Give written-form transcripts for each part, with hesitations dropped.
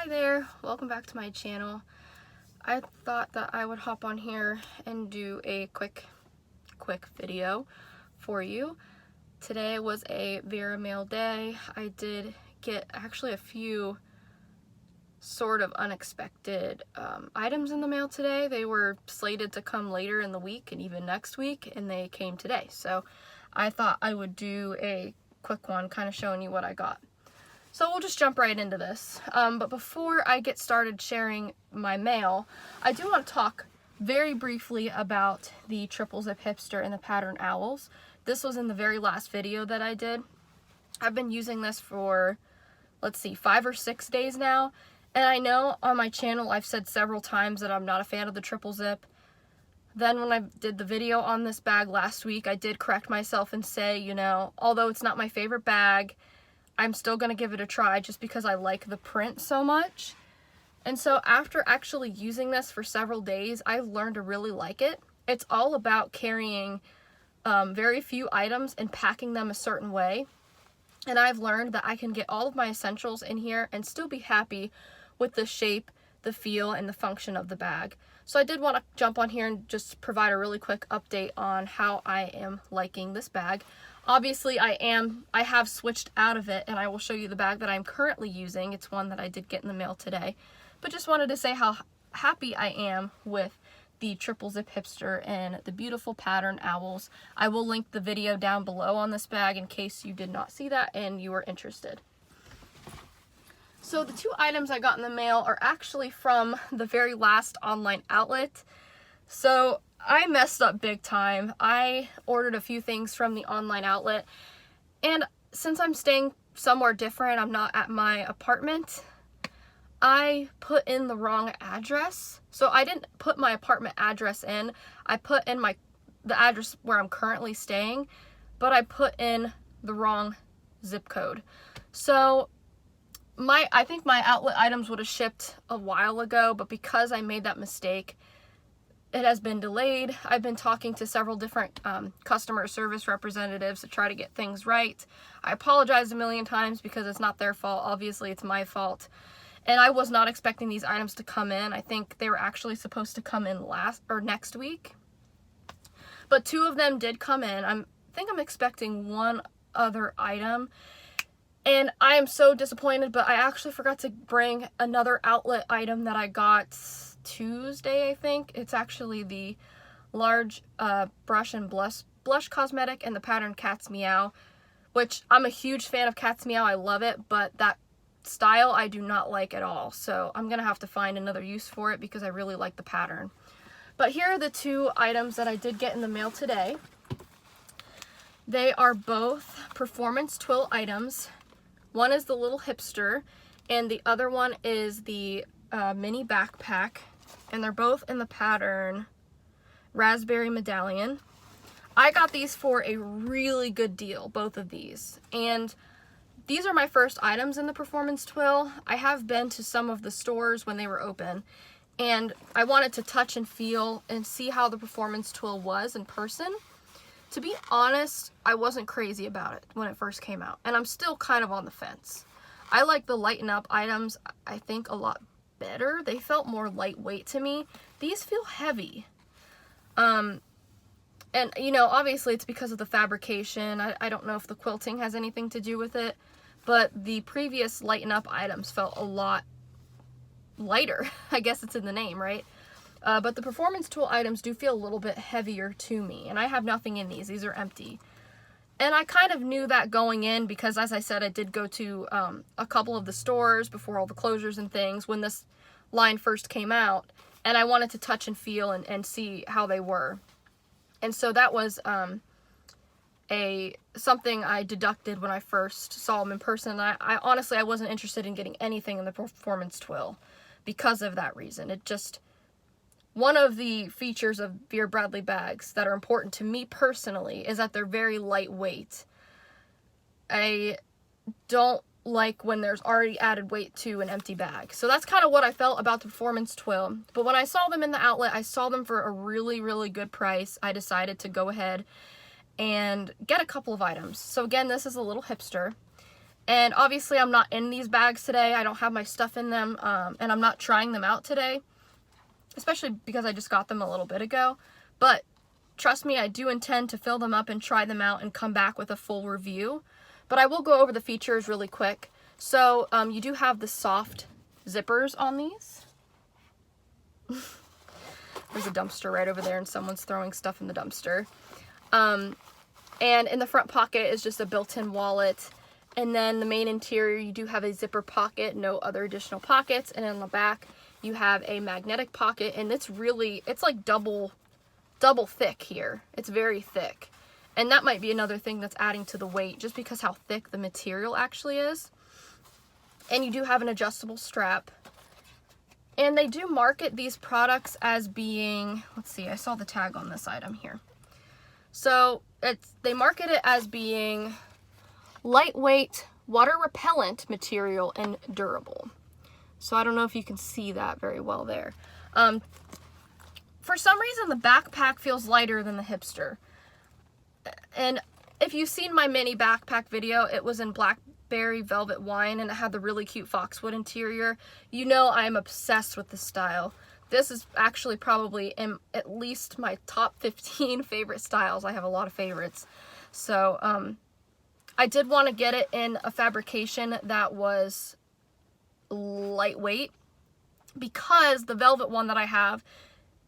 there, welcome back to my channel. I thought that I would hop on here and do a quick video for you. Today was a Vera mail day. I did get actually a few sort of unexpected items in the mail today. They were slated to come later in the week and even next week, and they came today. So I thought I would do a quick one kind of showing you what I got. So we'll just jump right into this. But before I get started sharing my mail, I do want to talk very briefly about the triple zip hipster and the pattern owls. This was in the very last video that I did. I've been using this for, let's see, 5 or 6 days now. And I know on my channel I've said several times that I'm not a fan of the triple zip. Then when I did the video on this bag last week, I did correct myself and say, you know, although it's not my favorite bag, I'm still going to give it a try just because I like the print so much. And so after actually using this for several days, I've learned to really like it. It's all about carrying very few items and packing them a certain way. And I've learned that I can get all of my essentials in here and still be happy with the shape, the feel, and the function of the bag. So I did want to jump on here and just provide a really quick update on how I am liking this bag. Obviously I have switched out of it, and I will show you the bag that I'm currently using. It's one that I did get in the mail today. But just wanted to say how happy I am with the triple zip hipster and the beautiful pattern owls. I will link the video down below on this bag in case you did not see that and you were interested. So the 2 items I got in the mail are actually from the very last online outlet. So I messed up big time. I ordered a few things from the online outlet, and since I'm staying somewhere different, I'm not at my apartment, I put in the wrong address. So I didn't put my apartment address in. I put in the address where I'm currently staying, but I put in the wrong zip code. So I think my outlet items would have shipped a while ago, but because I made that mistake, it has been delayed. I've been talking to several different customer service representatives to try to get things right. I apologize a million times because it's not their fault. Obviously, it's my fault. And I was not expecting these items to come in. I think they were actually supposed to come in next week. But 2 of them did come in. I think I'm expecting 1 other item. And I am so disappointed, but I actually forgot to bring another outlet item that I got Tuesday, I think. It's actually the large brush and blush cosmetic and the pattern Cat's Meow, which I'm a huge fan of Cat's Meow. I love it, but that style I do not like at all. So I'm gonna have to find another use for it because I really like the pattern. But here are the 2 items that I did get in the mail today. They are both performance twill items. One is the little hipster, and the other one is the mini backpack, and they're both in the pattern Raspberry Medallion. I got these for a really good deal, both of these, and these are my first items in the performance twill. I have been to some of the stores when they were open, and I wanted to touch and feel and see how the performance twill was in person. To be honest, I wasn't crazy about it when it first came out, and I'm still kind of on the fence. I like the lighten up items, I think, a lot better. They felt more lightweight to me. These feel heavy. And, you know, obviously it's because of the fabrication. I don't know if the quilting has anything to do with it, but the previous lighten up items felt a lot lighter. I guess it's in the name, right? But the performance tool items do feel a little bit heavier to me, and I have nothing in these. These are empty. And I kind of knew that going in because, as I said, I did go to a couple of the stores before all the closures and things when this line first came out, and I wanted to touch and feel and see how they were. And so that was something I deducted when I first saw them in person. I honestly, I wasn't interested in getting anything in the performance twill because of that reason. It just... One of the features of Vera Bradley bags that are important to me personally is that they're very lightweight. I don't like when there's already added weight to an empty bag. So that's kind of what I felt about the performance twill. But when I saw them in the outlet, I saw them for a really, really good price. I decided to go ahead and get a couple of items. So again, this is a little hipster. And obviously I'm not in these bags today. I don't have my stuff in them, and I'm not trying them out today, especially because I just got them a little bit ago. But trust me, I do intend to fill them up and try them out and come back with a full review. But I will go over the features really quick. So you do have the soft zippers on these. There's a dumpster right over there and someone's throwing stuff in the dumpster. And in the front pocket is just a built-in wallet. And then the main interior, you do have a zipper pocket, no other additional pockets. And in the back, you have a magnetic pocket, and it's like double thick here. It's very thick. And that might be another thing that's adding to the weight, just because how thick the material actually is. And you do have an adjustable strap. And they do market these products as being, let's see, I saw the tag on this item here. So they market it as being lightweight, water repellent material, and durable. So I don't know if you can see that very well there. For some reason, the backpack feels lighter than the Hipster. And if you've seen my mini backpack video, it was in blackberry velvet wine, and it had the really cute Foxwood interior. You know I'm obsessed with this style. This is actually probably in at least my top 15 favorite styles. I have a lot of favorites. So I did want to get it in a fabrication that was lightweight, because the velvet one that I have,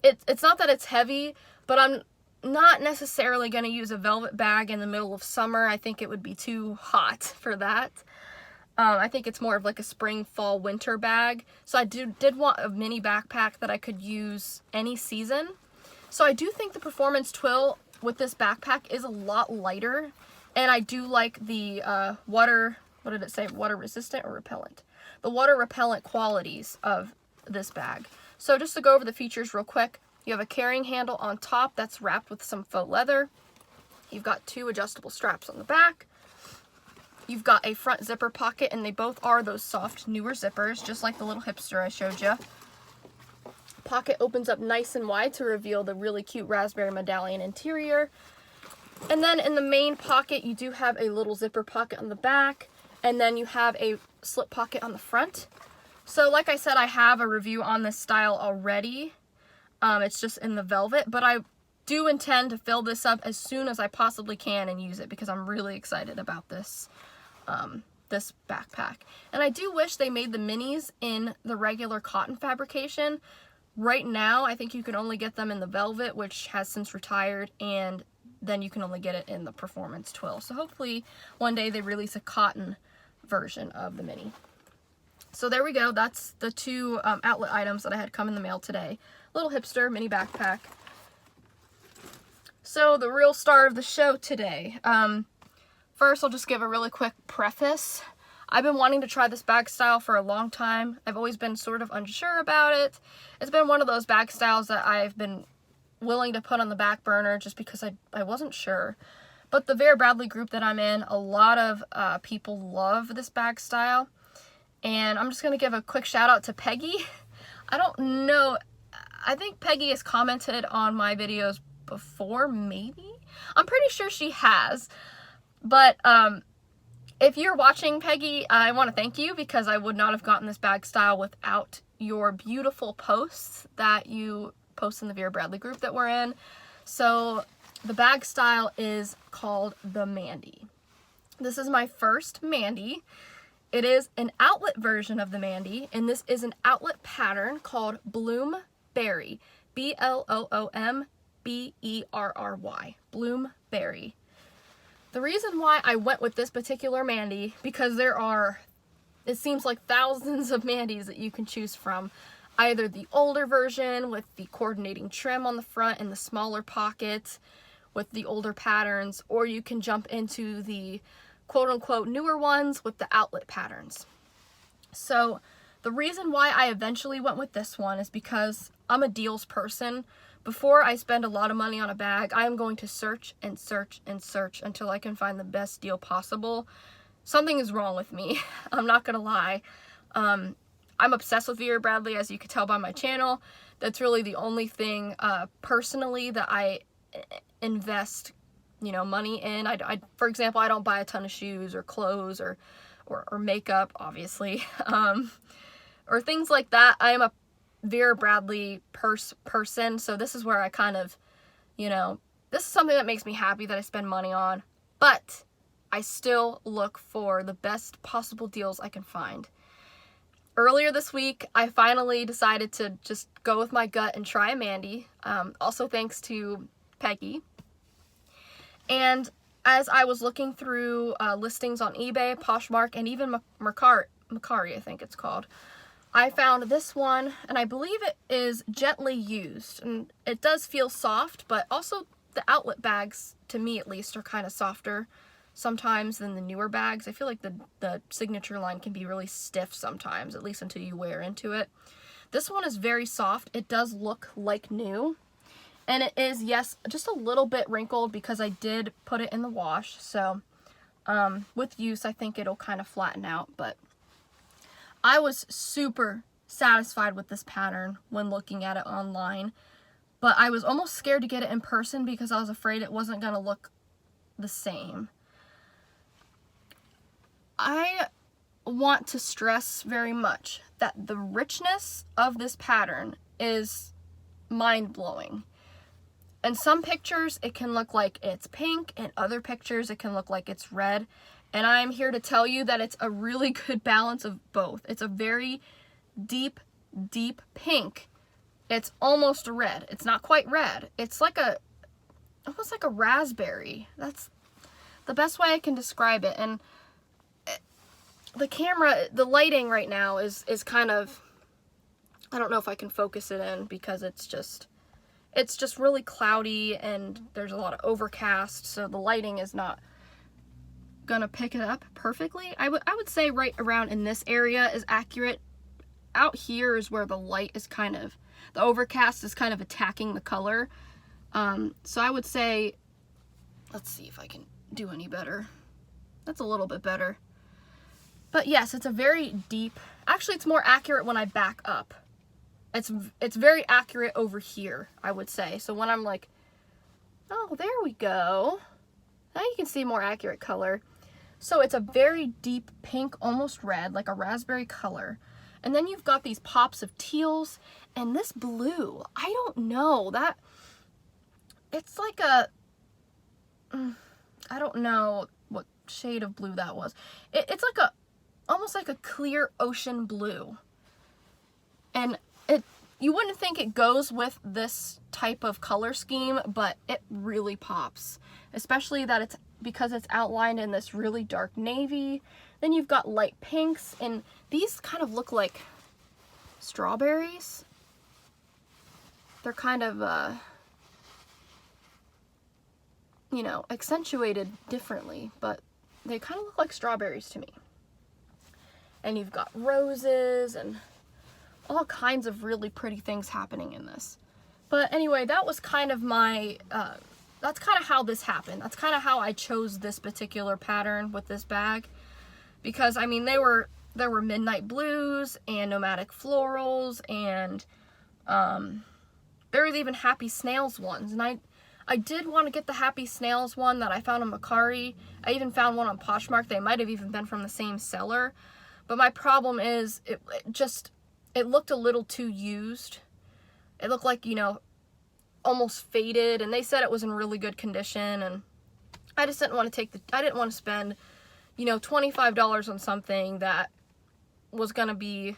it's not that it's heavy, but I'm not necessarily going to use a velvet bag in the middle of summer. I think it would be too hot for that. I think it's more of like a spring, fall, winter bag. So I did want a mini backpack that I could use any season. So I do think the Performance Twill with this backpack is a lot lighter. And I do like the water, what did it say? Water resistant or repellent? The water repellent qualities of this bag. So just to go over the features real quick, you have a carrying handle on top that's wrapped with some faux leather. You've got 2 adjustable straps on the back. You've got a front zipper pocket, and they both are those soft, newer zippers, just like the little Hipster I showed you. Pocket opens up nice and wide to reveal the really cute raspberry medallion interior. And then in the main pocket, you do have a little zipper pocket on the back, and then you have a slip pocket on the front. So like I said, I have a review on this style already. It's just in the velvet, but I do intend to fill this up as soon as I possibly can and use it, because I'm really excited about this this backpack. And I do wish they made the minis in the regular cotton fabrication. Right now, I think you can only get them in the velvet, which has since retired, and then you can only get it in the Performance Twill. So hopefully one day they release a cotton version of the mini. So there we go. That's the 2 outlet items that I had come in the mail today. Little Hipster mini backpack. So the real star of the show today. First, I'll just give a really quick preface. I've been wanting to try this bag style for a long time. I've always been sort of unsure about it. It's been one of those bag styles that I've been willing to put on the back burner just because I wasn't sure. But the Vera Bradley group that I'm in, a lot of people love this bag style. And I'm just going to give a quick shout out to Peggy. I don't know. I think Peggy has commented on my videos before, maybe? I'm pretty sure she has. But if you're watching, Peggy, I want to thank you, because I would not have gotten this bag style without your beautiful posts that you post in the Vera Bradley group that we're in. So the bag style is called the Mandy. This is my first Mandy. It is an outlet version of the Mandy, and this is an outlet pattern called Bloom Berry. B-L-O-O-M-B-E-R-R-Y. Bloom Berry. The reason why I went with this particular Mandy, because there are, it seems like, thousands of Mandys that you can choose from. Either the older version with the coordinating trim on the front and the smaller pockets with the older patterns, or you can jump into the quote-unquote newer ones with the outlet patterns. So the reason why I eventually went with this one is because I'm a deals person. Before I spend a lot of money on a bag, I am going to search and search and search until I can find the best deal possible. Something is wrong with me. I'm not gonna lie. I'm obsessed with Vera Bradley, as you could tell by my channel. That's really the only thing personally that I invest, money in. For example, I don't buy a ton of shoes or clothes or or makeup, obviously, or things like that. I am a Vera Bradley person, so this is where I kind of, you know, this is something that makes me happy that I spend money on, but I still look for the best possible deals I can find. Earlier this week, I finally decided to just go with my gut and try a Mandy, also thanks to Peggy. And as I was looking through listings on eBay, Poshmark, and even Mercari, I think it's called, I found this one, and I believe it is gently used, and it does feel soft, but also the outlet bags, to me at least, are kind of softer sometimes than the newer bags. I feel like the signature line can be really stiff sometimes, at least until you wear into it. This one is very soft. It does look like new, and it is, yes, just a little bit wrinkled because I did put it in the wash, so with use I think it'll kind of flatten out. But I was super satisfied with this pattern when looking at it online, but I was almost scared to get it in person because I was afraid it wasn't going to look the same. I want to stress very much that the richness of this pattern is mind-blowing. In some pictures, it can look like it's pink. In other pictures, it can look like it's red. And I'm here to tell you that it's a really good balance of both. It's a very deep, deep pink. It's almost red. It's not quite red. It's like almost like a raspberry. That's the best way I can describe it. And the camera, the lighting right now is kind of, I don't know if I can focus it in because it's just really cloudy and there's a lot of overcast, so the lighting is not gonna pick it up perfectly. I would say right around in this area is accurate. Out here is where the light is kind of, the overcast is kind of attacking the color. So I would say, let's see if I can do any better. That's a little bit better. But yes, it's a very deep, actually it's more accurate when I back up. It's very accurate over here, I would say. So when I'm like, oh, there we go. Now you can see more accurate color. So it's a very deep pink, almost red, like a raspberry color. And then you've got these pops of teals and this blue. I don't know, that, it's like a, I don't know what shade of blue that was. It's like almost like a clear ocean blue. And you wouldn't think it goes with this type of color scheme, but it really pops. Especially that it's because it's outlined in this really dark navy. Then you've got light pinks, and these kind of look like strawberries. They're kind of, you know, accentuated differently, but they kind of look like strawberries to me. And you've got roses and all kinds of really pretty things happening in this. But anyway, that was kind of my, that's kind of how this happened. That's kind of how I chose this particular pattern with this bag. Because, I mean, there were midnight blues and nomadic florals, and there was even happy snails ones. And I did want to get the happy snails one that I found on Mercari. I even found one on Poshmark. They might have even been from the same seller. But my problem is, it looked a little too used. It looked like, you know, almost faded, and they said it was in really good condition, and I just didn't want to I didn't want to spend, you know, $25 on something that was going to be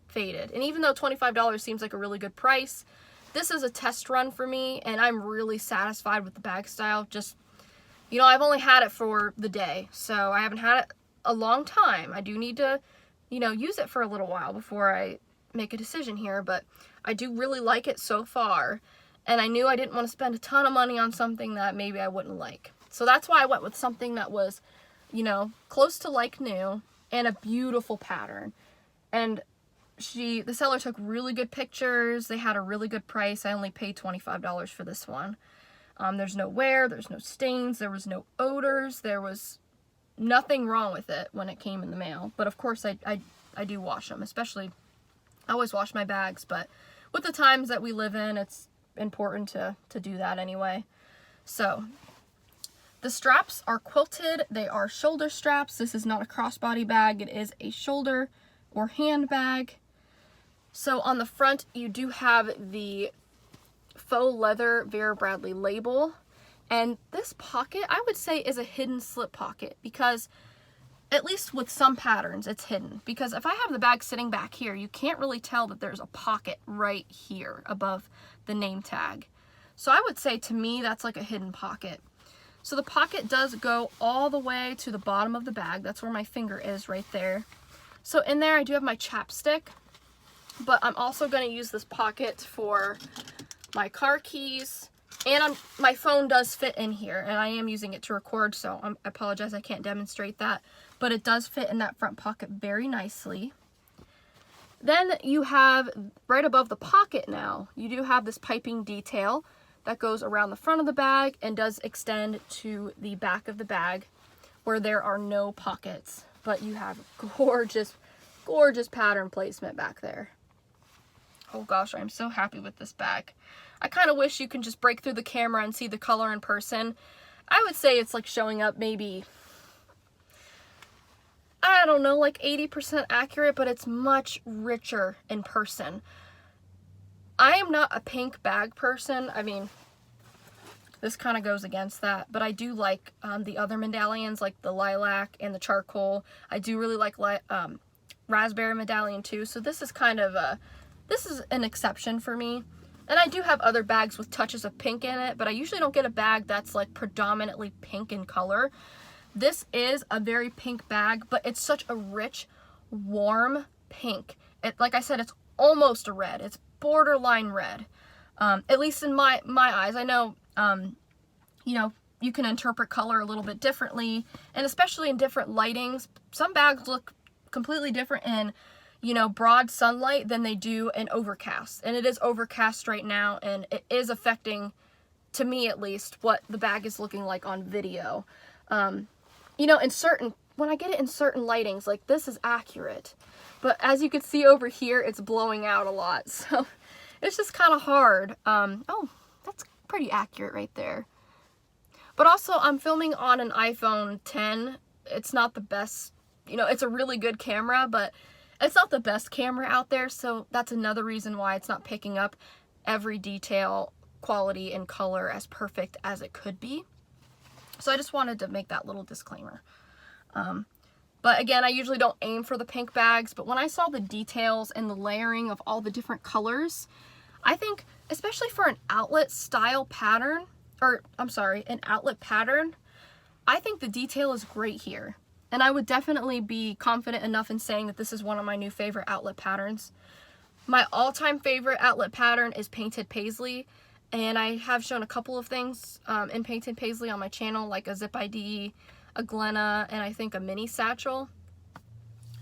faded. And even though $25 seems like a really good price, this is a test run for me, and I'm really satisfied with the bag style. Just, you know, I've only had it for the day, so I haven't had it a long time. I do need to, you know, use it for a little while before I make a decision here, but I do really like it so far, and I knew I didn't want to spend a ton of money on something that maybe I wouldn't like. So that's why I went with something that was, you know, close to like new and a beautiful pattern. And the seller took really good pictures. They had a really good price. I only paid $25 for this one. There's no wear, there's no stains, there was no odors, there was nothing wrong with it when it came in the mail. But of course I do wash them, especially, I always wash my bags, but with the times that we live in, it's important to do that anyway. So The straps are quilted. They are shoulder straps. This is not a crossbody bag. It is a shoulder or hand bag. So on the front, you do have the faux leather Vera Bradley label. And this pocket, I would say, is a hidden slip pocket because, at least with some patterns, it's hidden. Because if I have the bag sitting back here, you can't really tell that there's a pocket right here above the name tag. So I would say, to me, that's like a hidden pocket. So the pocket does go all the way to the bottom of the bag. That's where my finger is right there. So in there, I do have my chapstick. But I'm also going to use this pocket for my car keys. And my phone does fit in here. And I am using it to record, so I apologize I can't demonstrate that. But it does fit in that front pocket very nicely. Then you have, right above the pocket now, you do have this piping detail that goes around the front of the bag and does extend to the back of the bag where there are no pockets. But you have gorgeous, gorgeous pattern placement back there. Oh gosh, I'm so happy with this bag. I kind of wish you can just break through the camera and see the color in person. I would say it's like showing up maybe, I don't know, like 80% accurate, but it's much richer in person. I am not a pink bag person. I mean, this kind of goes against that, but I do like the other medallions, like the lilac and the charcoal. I do really like raspberry medallion too, so this is kind of this is an exception for me. And I do have other bags with touches of pink in it, but I usually don't get a bag that's like predominantly pink in color. This is a very pink bag, but it's such a rich, warm pink. Like I said, it's almost a red. It's borderline red. At least in my eyes. I know, you know, you can interpret color a little bit differently, and especially in different lightings. Some bags look completely different in, you know, broad sunlight than they do in overcast. And it is overcast right now, and it is affecting, to me at least, what the bag is looking like on video. You know, when I get it in certain lightings, like this is accurate. But as you can see over here, it's blowing out a lot. So it's just kind of hard. Oh, that's pretty accurate right there. But also, I'm filming on an iPhone 10. It's not the best, you know, it's a really good camera, but it's not the best camera out there, so that's another reason why it's not picking up every detail, quality, and color as perfect as it could be. So I just wanted to make that little disclaimer. But again, I usually don't aim for the pink bags, but when I saw the details and the layering of all the different colors, I think, especially for an outlet style pattern, or I'm sorry, an outlet pattern, I think the detail is great here. And I would definitely be confident enough in saying that this is one of my new favorite outlet patterns. My all-time favorite outlet pattern is Painted Paisley. And I have shown a couple of things in Painted Paisley on my channel, like a Zip ID, a Glenna, and I think a mini satchel.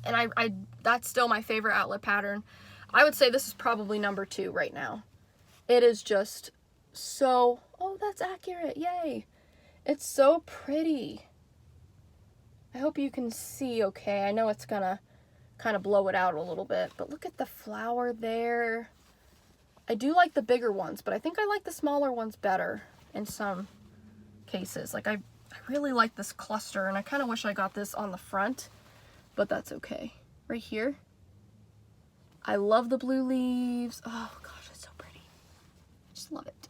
And that's still my favorite outlet pattern. I would say this is probably number 2 right now. It is just so, oh, that's accurate, yay. It's so pretty. I hope you can see okay. I know it's gonna kind of blow it out a little bit, but look at the flower there. I do like the bigger ones, but I think I like the smaller ones better in some cases. Like I really like this cluster, and I kind of wish I got this on the front, but that's okay. Right here. I love the blue leaves. Oh gosh, it's so pretty. I just love it.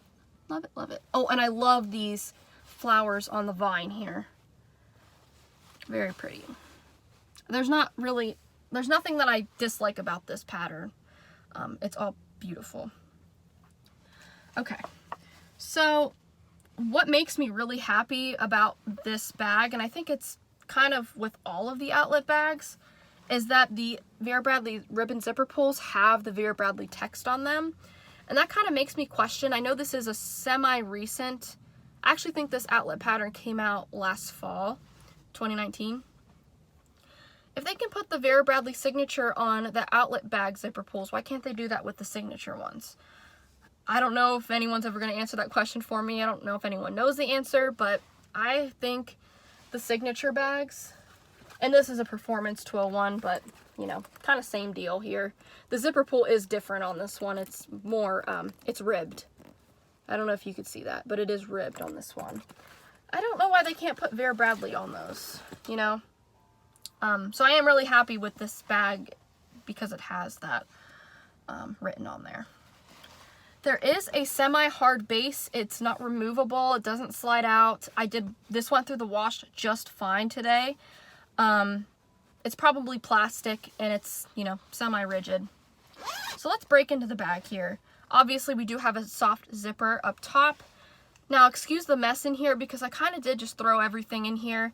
Love it, love it. Oh, and I love these flowers on the vine here. Very pretty. There's nothing that I dislike about this pattern. It's all beautiful. Okay, so what makes me really happy about this bag, and I think it's kind of with all of the outlet bags, is that the Vera Bradley ribbon zipper pulls have the Vera Bradley text on them. And that kind of makes me question, I know this is a semi-recent, I actually think this outlet pattern came out last fall, 2019. If they can put the Vera Bradley signature on the outlet bag zipper pulls, why can't they do that with the signature ones? I don't know if anyone's ever going to answer that question for me. I don't know if anyone knows the answer, but I think the signature bags, and this is a performance Twill one, but you know, kind of same deal here. The zipper pull is different on this one. It's more, it's ribbed. I don't know if you could see that, but it is ribbed on this one. I don't know why they can't put Vera Bradley on those, you know? So I am really happy with this bag because it has that written on there. There is a semi-hard base. It's not removable. It doesn't slide out. This went through the wash just fine today. It's probably plastic and it's, you know, semi-rigid. So let's break into the bag here. Obviously, we do have a soft zipper up top. Now, excuse the mess in here because I kind of did just throw everything in here.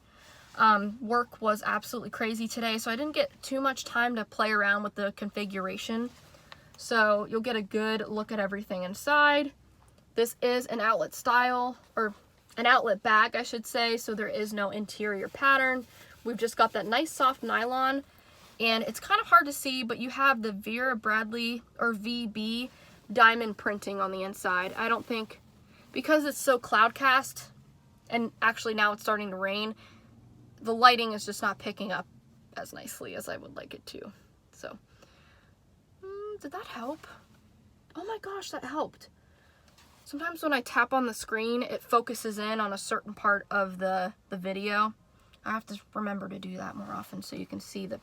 Work was absolutely crazy today, so I didn't get too much time to play around with the configuration. So you'll get a good look at everything inside. This is an outlet style, or an outlet bag, I should say, so there is no interior pattern. We've just got that nice soft nylon, and it's kind of hard to see, but you have the Vera Bradley, or VB, diamond printing on the inside. I don't think, because it's so cloud cast, and actually now it's starting to rain, the lighting is just not picking up as nicely as I would like it to. So, did that help? Oh my gosh, that helped. Sometimes when I tap on the screen, it focuses in on a certain part of the video. I have to remember to do that more often so you can see the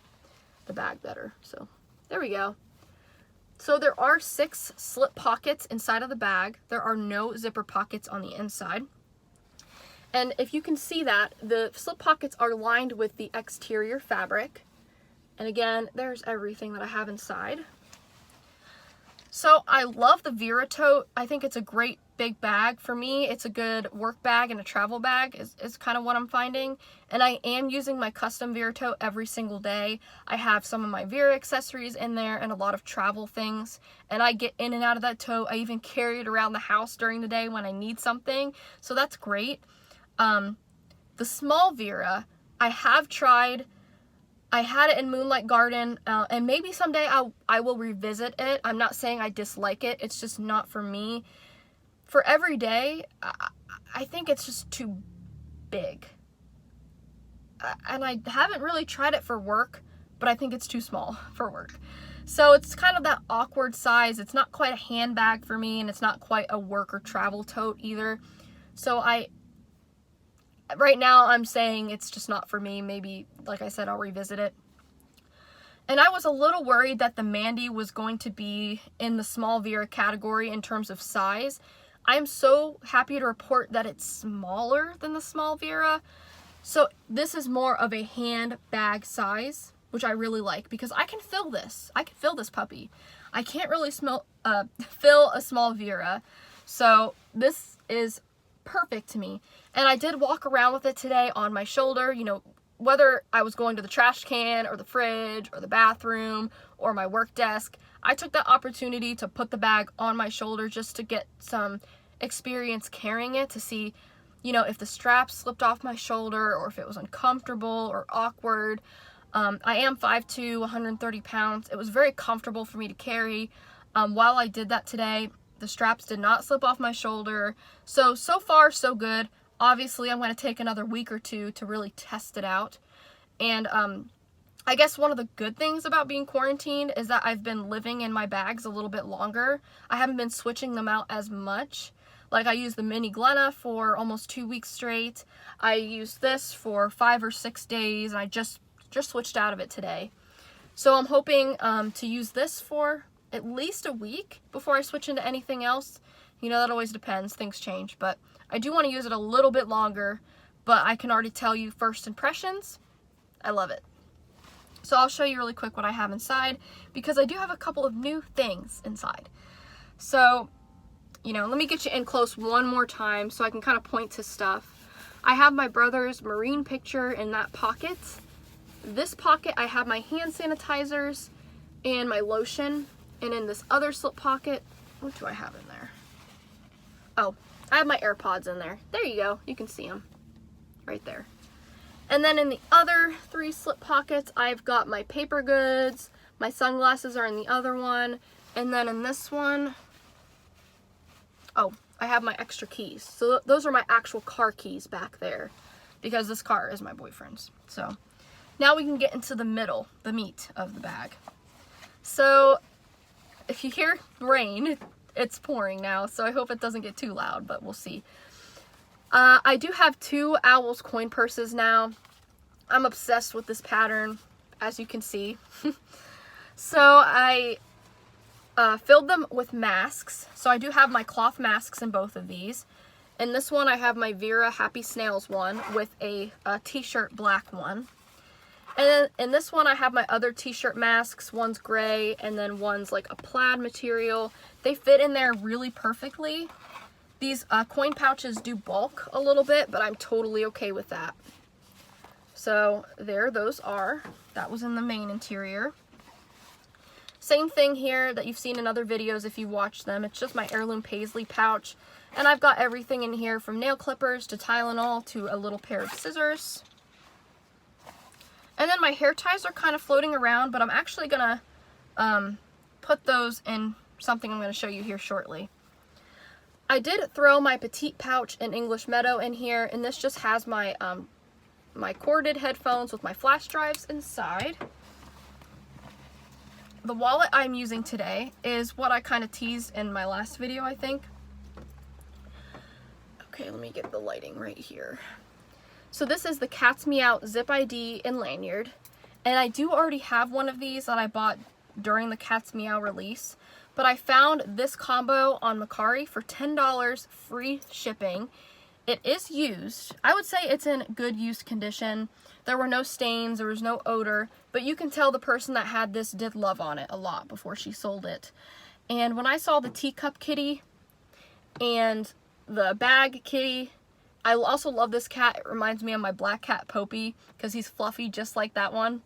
bag better. So, there we go. So there are 6 slip pockets inside of the bag. There are no zipper pockets on the inside. And if you can see that, the slip pockets are lined with the exterior fabric. And again, there's everything that I have inside. So I love the Vera tote. I think it's a great big bag. For me, it's a good work bag and a travel bag is kind of what I'm finding. And I am using my custom Vera tote every single day. I have some of my Vera accessories in there and a lot of travel things. And I get in and out of that tote. I even carry it around the house during the day when I need something. So that's great. The small Vera, I have tried. I had it in Moonlight Garden, and maybe someday I will revisit it. I'm not saying I dislike it. It's just not for me. For every day, I think it's just too big. And I haven't really tried it for work, but I think it's too small for work. So it's kind of that awkward size. It's not quite a handbag for me, and it's not quite a work or travel tote either. So right now I'm saying it's just not for me. Maybe, like I said, I'll revisit it. And I was a little worried that the Mandy was going to be in the small Vera category in terms of size. I'm so happy to report that it's smaller than the small Vera. So this is more of a handbag size, which I really like because I can fill this. I can fill this puppy. I can't really fill a small Vera. So this is perfect to me. And I did walk around with it today on my shoulder, you know, whether I was going to the trash can or the fridge or the bathroom or my work desk. I took that opportunity to put the bag on my shoulder just to get some experience carrying it, to see, you know, if the strap slipped off my shoulder or if it was uncomfortable or awkward. I am 5'2", 130 pounds. It was very comfortable for me to carry. While I did that today, the straps did not slip off my shoulder. So far, so good. Obviously, I'm going to take another week or two to really test it out. And I guess one of the good things about being quarantined is that I've been living in my bags a little bit longer. I haven't been switching them out as much. Like, I used the Mini Glenna for almost 2 weeks straight. I used this for 5 or 6 days, and I just switched out of it today. So I'm hoping to use this for at least a week before I switch into anything else. You know, that always depends. Things change. But I do want to use it a little bit longer. But I can already tell you first impressions. I love it. So I'll show you really quick what I have inside, because I do have a couple of new things inside. So, you know, let me get you in close one more time so I can kind of point to stuff. I have my brother's marine picture in that pocket. This pocket, I have my hand sanitizers and my lotion. And in this other slip pocket, what do I have in there? Oh, I have my AirPods in there. There you go. You can see them right there. And then in the other 3 slip pockets, I've got my paper goods. My sunglasses are in the other one. And then in this one, oh, I have my extra keys. So those are my actual car keys back there, because this car is my boyfriend's. So now we can get into the middle, the meat of the bag. So if you hear rain, it's pouring now, so I hope it doesn't get too loud, but we'll see. I do have 2 Owls coin purses now. I'm obsessed with this pattern, as you can see. So I filled them with masks. So I do have my cloth masks in both of these. In this one, I have my Vera Happy Snails one with a t-shirt black one. And then in this one, I have my other t-shirt masks. One's gray, and then one's like a plaid material. They fit in there really perfectly. These coin pouches do bulk a little bit, but I'm totally okay with that. So there those are. That was in the main interior. Same thing here that you've seen in other videos if you watch them. It's just my Heirloom Paisley pouch. And I've got everything in here from nail clippers to Tylenol to a little pair of scissors. And then my hair ties are kind of floating around, but I'm actually going to put those in something I'm going to show you here shortly. I did throw my Petite pouch in English Meadow in here, and this just has my my corded headphones with my flash drives inside. The wallet I'm using today is what I kind of teased in my last video, I think. Okay, let me get the lighting right here. So this is the Cat's Meow Zip ID in Lanyard. And I do already have one of these that I bought during the Cat's Meow release. But I found this combo on Mercari for $10 free shipping. It is used. I would say it's in good use condition. There were no stains, there was no odor. But you can tell the person that had this did love on it a lot before she sold it. And when I saw the teacup kitty and the bag kitty, I also love this cat. It reminds me of my black cat Poppy because he's fluffy just like that one.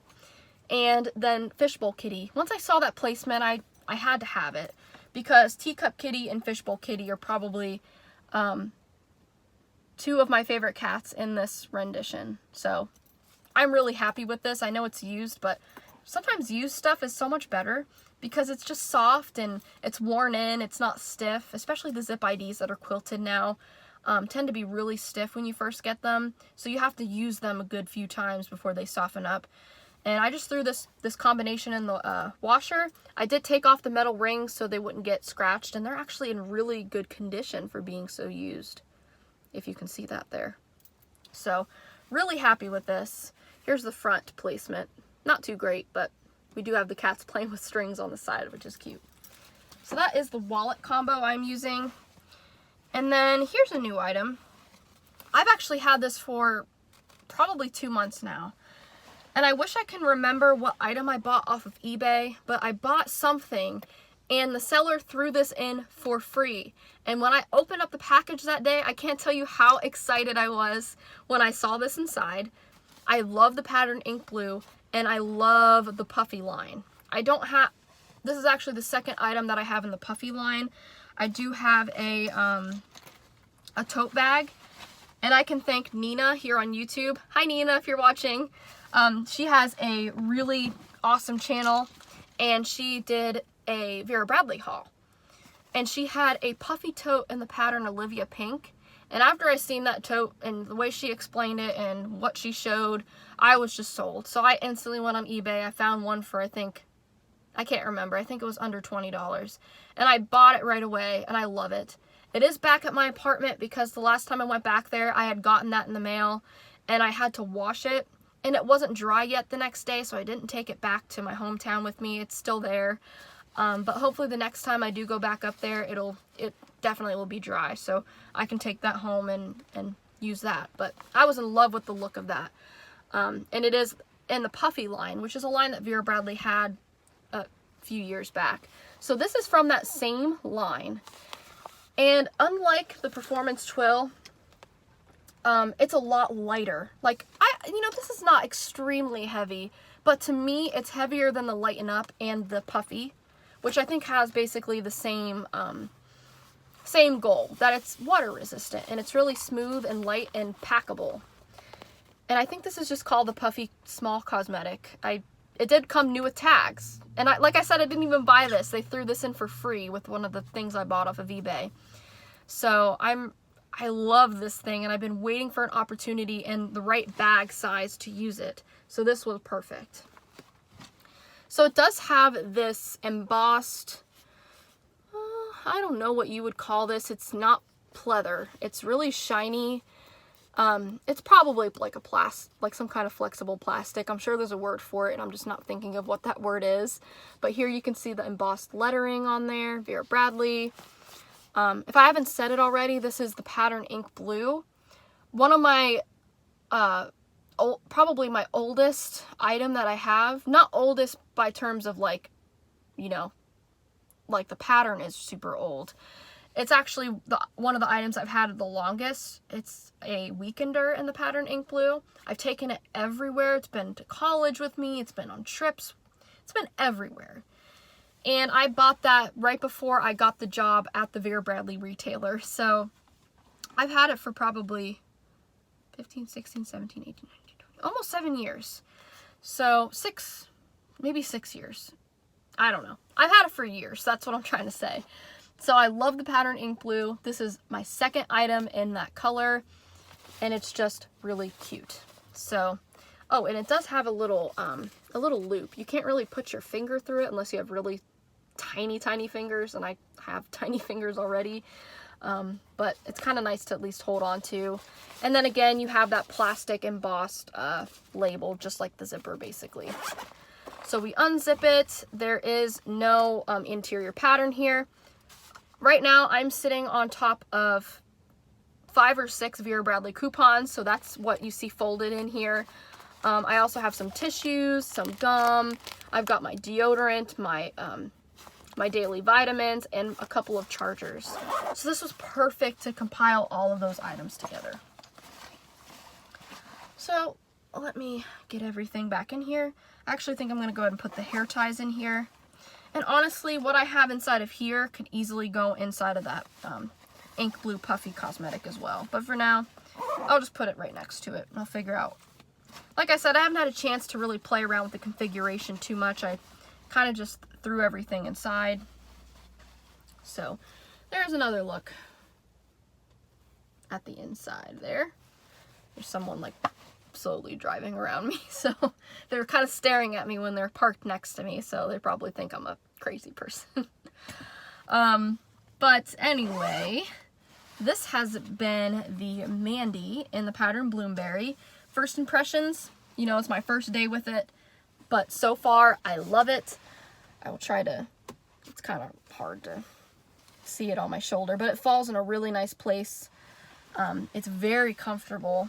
And then fishbowl kitty. Once I saw that placement, I had to have it because teacup kitty and fishbowl kitty are probably 2 of my favorite cats in this rendition. So I'm really happy with this. I know it's used, but sometimes used stuff is so much better because it's just soft and it's worn in, it's not stiff, especially the Zip IDs that are quilted now tend to be really stiff when you first get them, so you have to use them a good few times before they soften up. And I just threw this combination in the washer. I did take off the metal rings so they wouldn't get scratched, and they're actually in really good condition for being so used, if you can see that there. So really happy with this. Here's the front placement. Not too great, but we do have the cats playing with strings on the side, which is cute. So that is the wallet combo I'm using. And then here's a new item. I've actually had this for probably 2 months now. And I wish I can remember what item I bought off of eBay, but I bought something and the seller threw this in for free. And when I opened up the package that day, I can't tell you how excited I was when I saw this inside. I love the pattern ink blue, and I love the Puffy line. This is actually the second item that I have in the Puffy line. I do have a tote bag, and I can thank Nina here on YouTube. Hi Nina, if you're watching. She has a really awesome channel, and she did a Vera Bradley haul. And she had a Puffy tote in the pattern Olivia Pink. And after I seen that tote and the way she explained it and what she showed, I was just sold. So I instantly went on eBay. I found one for, I can't remember. I think it was under $20. And I bought it right away, and I love it. It is back at my apartment because the last time I went back there, I had gotten that in the mail, and I had to wash it. And it wasn't dry yet the next day, so I didn't take it back to my hometown with me. It's still there. But hopefully the next time I do go back up there, it definitely will be dry. So I can take that home and use that. But I was in love with the look of that. And it is in the Puffy line, which is a line that Vera Bradley had a few years back. So this is from that same line. And unlike the Performance Twill, it's a lot lighter. This is not extremely heavy, but to me, it's heavier than the Lighten Up and the Puffy, which I think has basically the same goal, that it's water resistant, and it's really smooth and light and packable. And I think this is just called the Puffy Small Cosmetic. It did come new with tags, and like I said, I didn't even buy this. They threw this in for free with one of the things I bought off of eBay. So I love this thing, and I've been waiting for an opportunity and the right bag size to use it. So this was perfect. So it does have this embossed, I don't know what you would call this. It's not pleather. It's really shiny. It's probably like like some kind of flexible plastic. I'm sure there's a word for it and I'm just not thinking of what that word is. But here you can see the embossed lettering on there, Vera Bradley. If I haven't said it already, this is the pattern Ink Blue. One of my, probably my oldest item that I have. Not oldest by terms of like, you know, like the pattern is super old. It's actually one of the items I've had the longest. It's a weekender in the pattern Ink Blue. I've taken it everywhere. It's been to college with me. It's been on trips. It's been everywhere. And I bought that right before I got the job at the Vera Bradley retailer. So I've had it for probably 15, 16, 17, 18, 19, 20, almost 7 years. So maybe 6 years. I don't know. I've had it for years. That's what I'm trying to say. So I love the pattern Ink Blue. This is my second item in that color, and it's just really cute. So, oh, and it does have a little loop. You can't really put your finger through it unless you have really tiny, tiny fingers, and I have tiny fingers already. But it's kind of nice to at least hold on to. And then again, you have that plastic embossed label, just like the zipper, basically. So we unzip it. There is no interior pattern here. Right now, I'm sitting on top of 5 or 6 Vera Bradley coupons, so that's what you see folded in here. I also have some tissues, some gum. I've got my deodorant, my daily vitamins, and a couple of chargers. So this was perfect to compile all of those items together. So let me get everything back in here. I actually think I'm going to go ahead and put the hair ties in here. And honestly, what I have inside of here could easily go inside of that Ink Blue Puffy Cosmetic as well. But for now, I'll just put it right next to it. And I'll figure out. Like I said, I haven't had a chance to really play around with the configuration too much. I kind of just threw everything inside. So there's another look at the inside there. There's someone like slowly driving around me, so they're kind of staring at me when they're parked next to me, so they probably think I'm a crazy person. But anyway, this has been the Mandy in the pattern Bloomberry. First impressions, you know, it's my first day with it, but so far I love it. I will try to, it's kind of hard to see it on my shoulder, but it falls in a really nice place. It's very comfortable.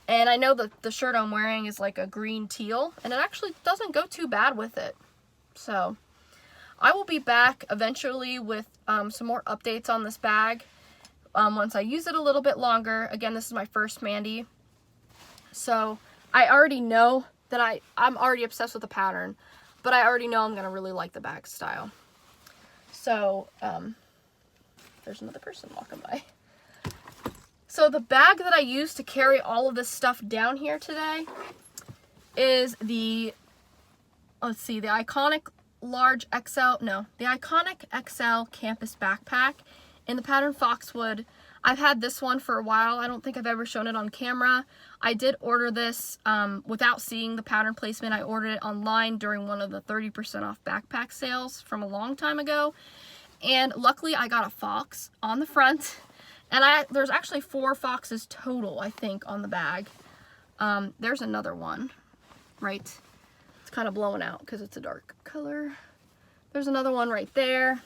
And I know that the shirt I'm wearing is like a green teal, and it actually doesn't go too bad with it. So I will be back eventually with some more updates on this bag once I use it a little bit longer. Again, this is my first Mandy. So I already know that I'm already obsessed with the pattern, but I already know I'm going to really like the bag style. So there's another person walking by. So the bag that I used to carry all of this stuff down here today is the, let's see, the Iconic XL Campus Backpack in the pattern Foxwood. I've had this one for a while. I don't think I've ever shown it on camera. I did order this without seeing the pattern placement. I ordered it online during one of the 30% off backpack sales from a long time ago. And luckily I got a fox on the front. And there's actually 4 foxes total, I think, on the bag. There's another one, right? It's kind of blowing out because it's a dark color. There's another one right there.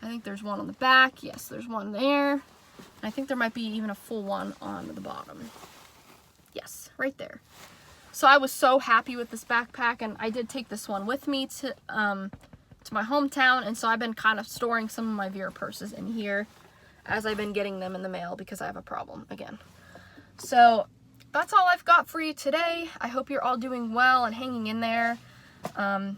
I think there's one on the back. Yes, there's one there. And I think there might be even a full one on the bottom. Yes, right there. So I was so happy with this backpack, and I did take this one with me to my hometown, and so I've been kind of storing some of my Vera purses in here as I've been getting them in the mail because I have a problem again. So that's all I've got for you today. I hope you're all doing well and hanging in there, and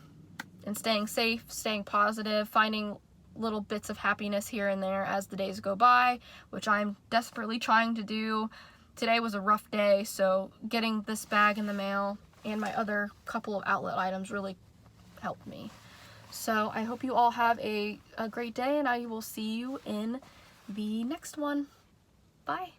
staying safe, staying positive, finding little bits of happiness here and there as the days go by, which I'm desperately trying to do. Today was a rough day, so getting this bag in the mail and my other couple of outlet items really helped me. So I hope you all have a great day, and I will see you in the next one. Bye.